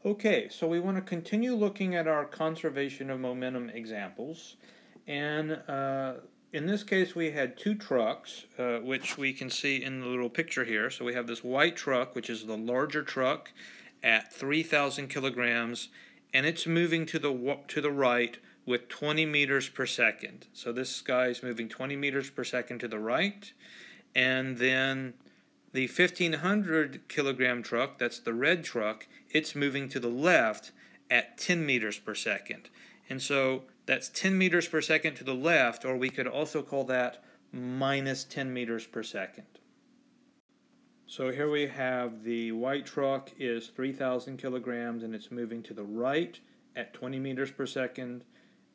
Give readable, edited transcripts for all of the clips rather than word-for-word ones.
Okay, so we want to continue looking at our conservation of momentum examples, and in this case we had two trucks, which we can see in the little picture here. So we have this white truck, which is the larger truck at 3,000 kilograms, and it's moving to the right with 20 meters per second. So this guy is moving 20 meters per second to the right, and then the 1,500 kilogram truck, that's the red truck, it's moving to the left at 10 meters per second. And so that's 10 meters per second to the left, or we could also call that minus 10 meters per second. So here we have the white truck is 3,000 kilograms and it's moving to the right at 20 meters per second.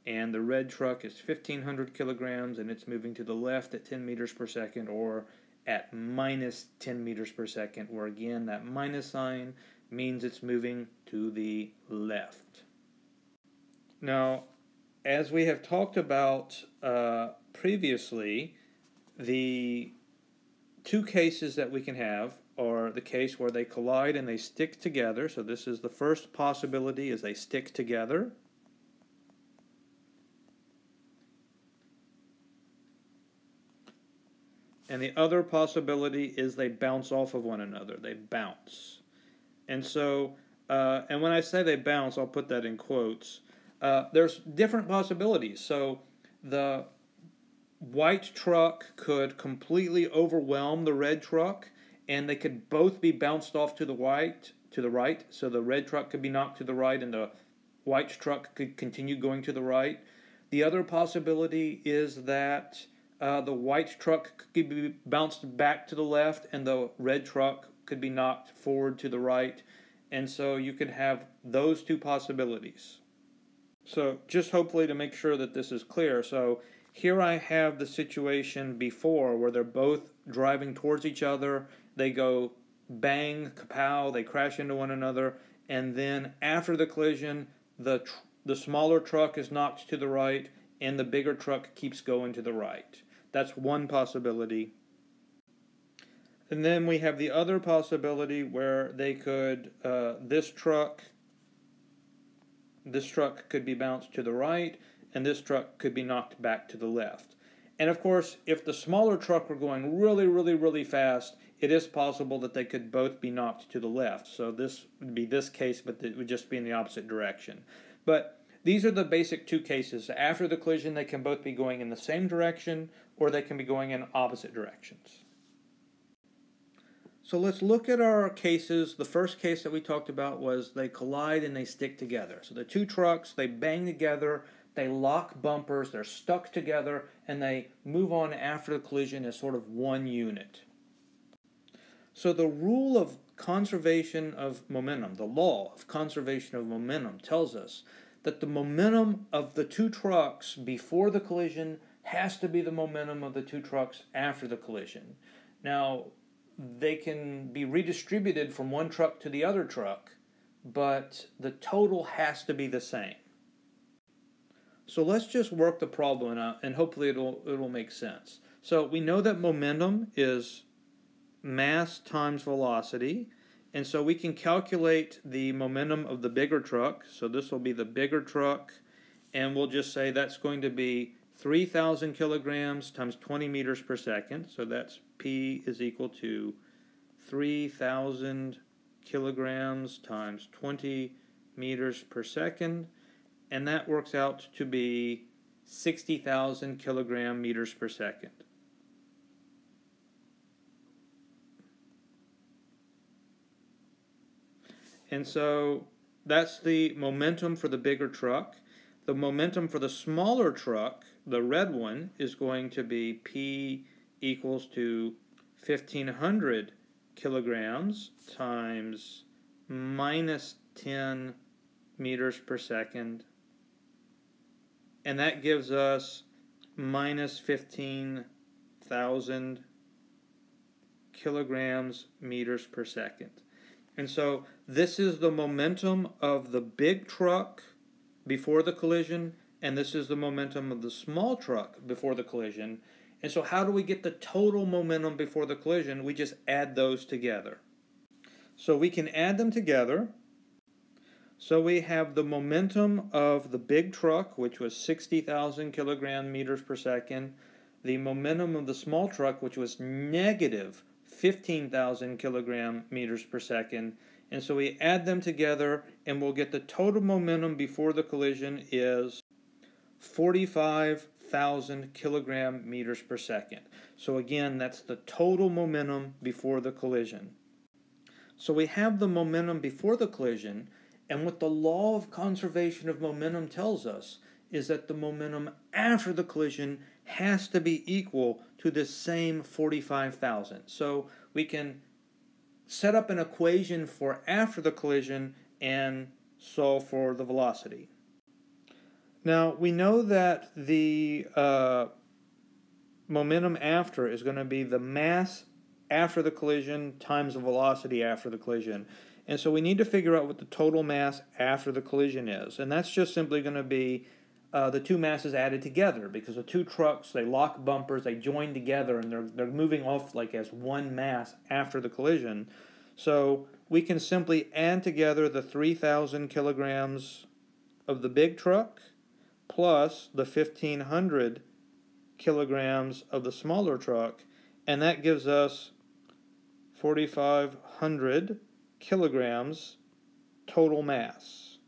And the red truck is 1,500 kilograms and it's moving to the left at 10 meters per second, or at minus 10 meters per second, where again that minus sign means it's moving to the left. Now, as we have talked about previously, the two cases that we can have are the case where they collide and they stick together. So this is the first possibility, is they stick together. And the other possibility is they bounce off of one another. They bounce. And so, and when I say they bounce, I'll put that in quotes. There's different possibilities. So the white truck could completely overwhelm the red truck, and they could both be bounced off to the right. So the red truck could be knocked to the right, and the white truck could continue going to the right. The other possibility is that the white truck could be bounced back to the left and the red truck could be knocked forward to the right. And so you could have those two possibilities. So just hopefully to make sure that this is clear. So here I have the situation before where they're both driving towards each other. They go bang, kapow, they crash into one another. And then after the collision, the smaller truck is knocked to the right and the bigger truck keeps going to the right. That's one possibility. And then we have the other possibility where they could, this truck could be bounced to the right, and this truck could be knocked back to the left. And of course, if the smaller truck were going really, really, really fast, it is possible that they could both be knocked to the left. So this would be this case, but it would just be in the opposite direction. But these are the basic two cases. After the collision, they can both be going in the same direction, or they can be going in opposite directions. So let's look at our cases. The first case that we talked about was they collide and they stick together. So the two trucks, they bang together, they lock bumpers, they're stuck together, and they move on after the collision as sort of one unit. So the rule of conservation of momentum, the law of conservation of momentum, tells us that the momentum of the two trucks before the collision has to be the momentum of the two trucks after the collision. Now, they can be redistributed from one truck to the other truck, but the total has to be the same. So let's just work the problem out, and hopefully it'll make sense. So we know that momentum is mass times velocity, and so we can calculate the momentum of the bigger truck. So this will be the bigger truck, and we'll just say that's going to be 3,000 kilograms times 20 meters per second. So that's P is equal to 3,000 kilograms times 20 meters per second, and that works out to be 60,000 kilogram meters per second. And so that's the momentum for the bigger truck. The momentum for the smaller truck, the red one, is going to be P equals to 1,500 kilograms times minus 10 meters per second. And that gives us minus 15,000 kilograms meters per second. And so this is the momentum of the big truck before the collision, and this is the momentum of the small truck before the collision. And so how do we get the total momentum before the collision? We just add those together. So we can add them together. So we have the momentum of the big truck, which was 60,000 kilogram meters per second, the momentum of the small truck, which was negative 15,000 kilogram meters per second, and so we add them together and we'll get the total momentum before the collision is 45,000 kilogram meters per second. So again, that's the total momentum before the collision. So we have the momentum before the collision, and what the law of conservation of momentum tells us is that the momentum after the collision has to be equal to this same 45,000. So we can set up an equation for after the collision and solve for the velocity. Now, we know that the momentum after is going to be the mass after the collision times the velocity after the collision. And so we need to figure out what the total mass after the collision is. And that's just simply going to be the two masses added together, because the two trucks, they lock bumpers, they join together, and they're moving off like as one mass after the collision. So we can simply add together the 3,000 kilograms of the big truck plus the 1,500 kilograms of the smaller truck, and that gives us 4,500 kilograms total mass.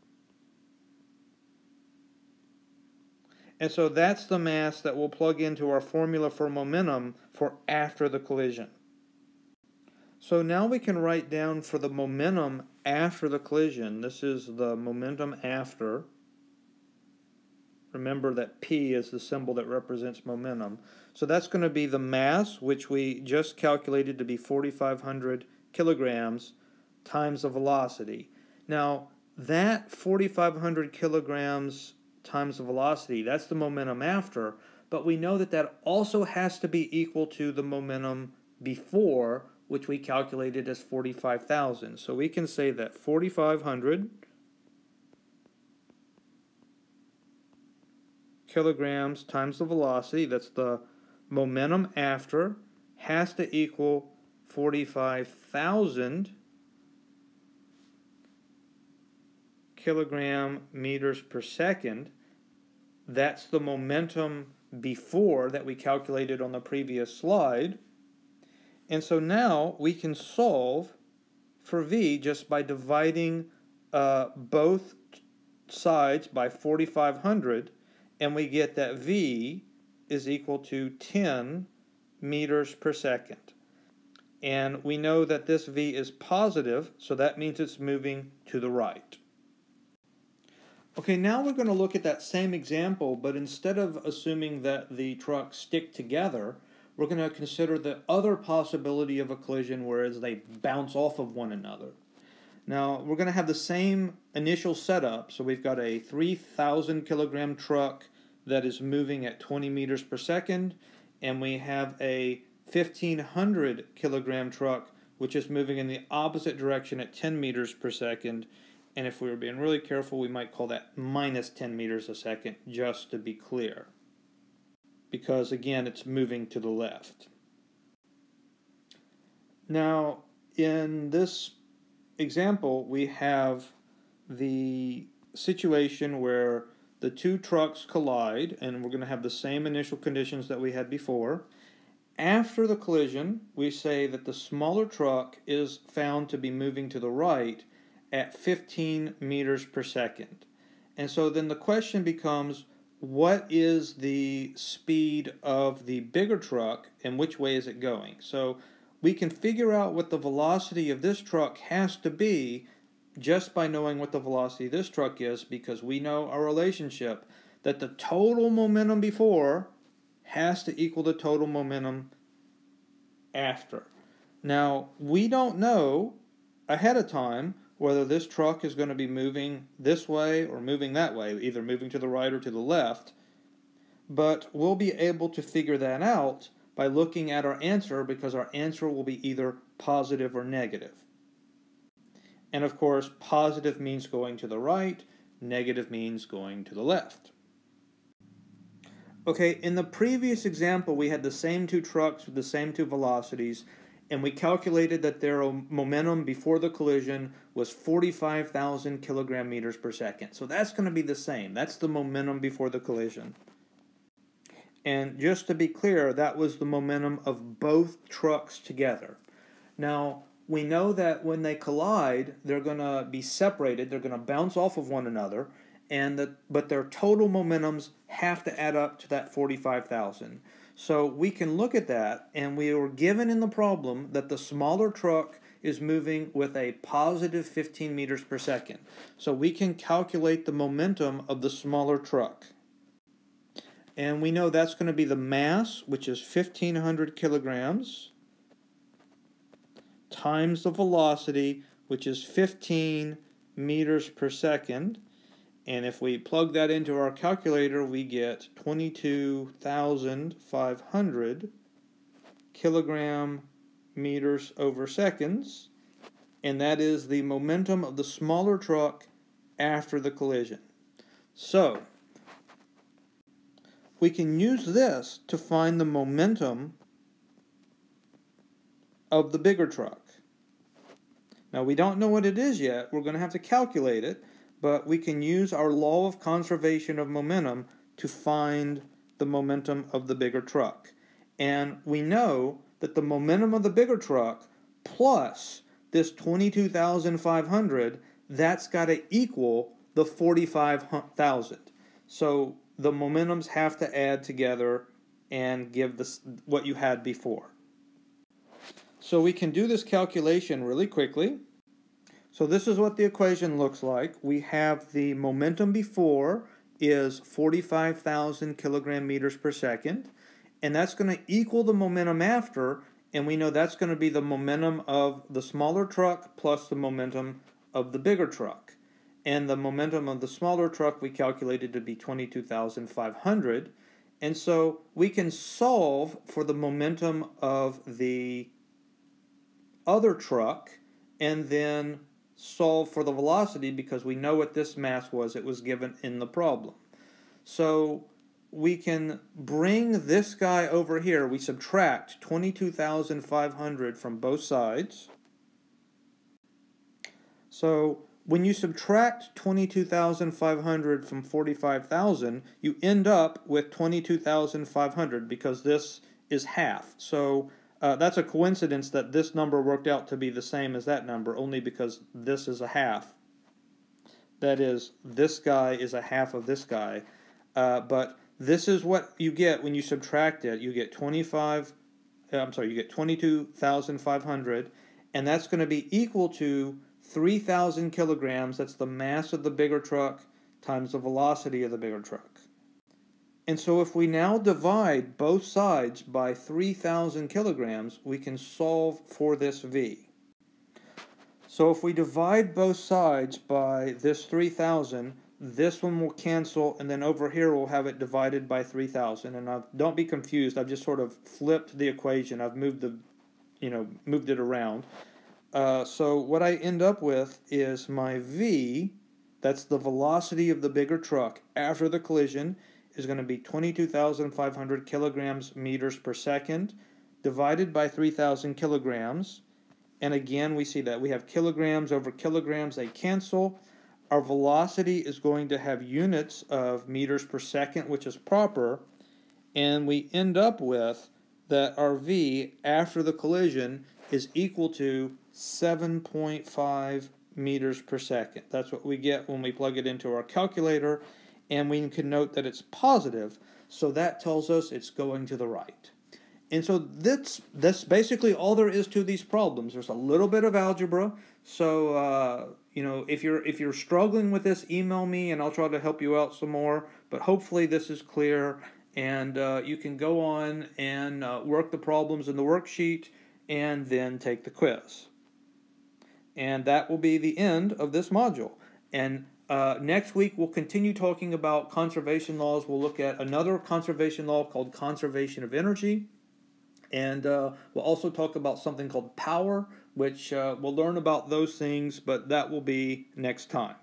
And so that's the mass that we'll plug into our formula for momentum for after the collision. So now we can write down for the momentum after the collision. This is the momentum after. Remember that P is the symbol that represents momentum. So that's going to be the mass, which we just calculated to be 4,500 kilograms, times the velocity. Now, that 4,500 kilograms times the velocity, that's the momentum after, but we know that that also has to be equal to the momentum before, which we calculated as 45,000. So we can say that 4,500 kilograms times the velocity, that's the momentum after, has to equal 45,000 kilogram meters per second. That's the momentum before that we calculated on the previous slide. And so now we can solve for V just by dividing both sides by 4,500, and we get that V is equal to 10 meters per second. And we know that this V is positive, so that means it's moving to the right. Okay, now we're going to look at that same example, but instead of assuming that the trucks stick together, we're going to consider the other possibility of a collision, whereas they bounce off of one another. Now, we're going to have the same initial setup, so we've got a 3,000 kilogram truck that is moving at 20 meters per second, and we have a 1,500 kilogram truck which is moving in the opposite direction at 10 meters per second. And if we were being really careful, we might call that minus 10 meters a second, just to be clear. Because, again, it's moving to the left. Now, in this example, we have the situation where the two trucks collide, and we're going to have the same initial conditions that we had before. After the collision, we say that the smaller truck is found to be moving to the right at 15 meters per second. And so then the question becomes, what is the speed of the bigger truck and which way is it going? So we can figure out what the velocity of this truck has to be just by knowing what the velocity of this truck is, because we know our relationship that the total momentum before has to equal the total momentum after. Now, we don't know ahead of time whether this truck is going to be moving this way or moving that way, either moving to the right or to the left, but we'll be able to figure that out by looking at our answer, because our answer will be either positive or negative. And of course, positive means going to the right, negative means going to the left. Okay, in the previous example, we had the same two trucks with the same two velocities, and we calculated that their momentum before the collision was 45,000 kilogram meters per second. So that's going to be the same. That's the momentum before the collision. And just to be clear, that was the momentum of both trucks together. Now, we know that when they collide, they're going to be separated. They're going to bounce off of one another, but their total momentums have to add up to that 45,000. So we can look at that, and we were given in the problem that the smaller truck is moving with a positive 15 meters per second. So we can calculate the momentum of the smaller truck. And we know that's going to be the mass, which is 1,500 kilograms, times the velocity, which is 15 meters per second. And if we plug that into our calculator, we get 22,500 kilogram meters over seconds. And that is the momentum of the smaller truck after the collision. So we can use this to find the momentum of the bigger truck. Now, we don't know what it is yet. We're going to have to calculate it, but we can use our law of conservation of momentum to find the momentum of the bigger truck. And we know that the momentum of the bigger truck plus this 22,500, that's got to equal the 45,000. So the momentums have to add together and give this what you had before. So we can do this calculation really quickly. So this is what the equation looks like. We have the momentum before is 45,000 kilogram meters per second, and that's going to equal the momentum after, and we know that's going to be the momentum of the smaller truck plus the momentum of the bigger truck. And the momentum of the smaller truck we calculated to be 22,500, and so we can solve for the momentum of the other truck and then solve for the velocity because we know what this mass was. It was given in the problem. So we can bring this guy over here. We subtract 22,500 from both sides. So when you subtract 22,500 from 45,000, you end up with 22,500 because this is half. So that's a coincidence that this number worked out to be the same as that number, only because this is a half. That is, this guy is a half of this guy. But this is what you get when you subtract it. You get 22,500, and that's going to be equal to 3,000 kilograms. That's the mass of the bigger truck times the velocity of the bigger truck. And so if we now divide both sides by 3,000 kilograms, we can solve for this V. So if we divide both sides by this 3,000, this one will cancel, and then over here we'll have it divided by 3,000. And don't be confused, I've just sort of flipped the equation. I've moved it around. So what I end up with is my V, that's the velocity of the bigger truck after the collision, is going to be 22,500 kilograms meters per second divided by 3,000 kilograms. And again, we see that we have kilograms over kilograms, they cancel. Our velocity is going to have units of meters per second, which is proper. And we end up with that our V after the collision is equal to 7.5 meters per second. That's what we get when we plug it into our calculator. And we can note that it's positive, so that tells us it's going to the right. And so that's basically all there is to these problems. There's a little bit of algebra, so if you're struggling with this, email me and I'll try to help you out some more. But hopefully this is clear, and you can go on and work the problems in the worksheet and then take the quiz. And that will be the end of this module. And next week, we'll continue talking about conservation laws. We'll look at another conservation law called conservation of energy. And we'll also talk about something called power, which we'll learn about those things, but that will be next time.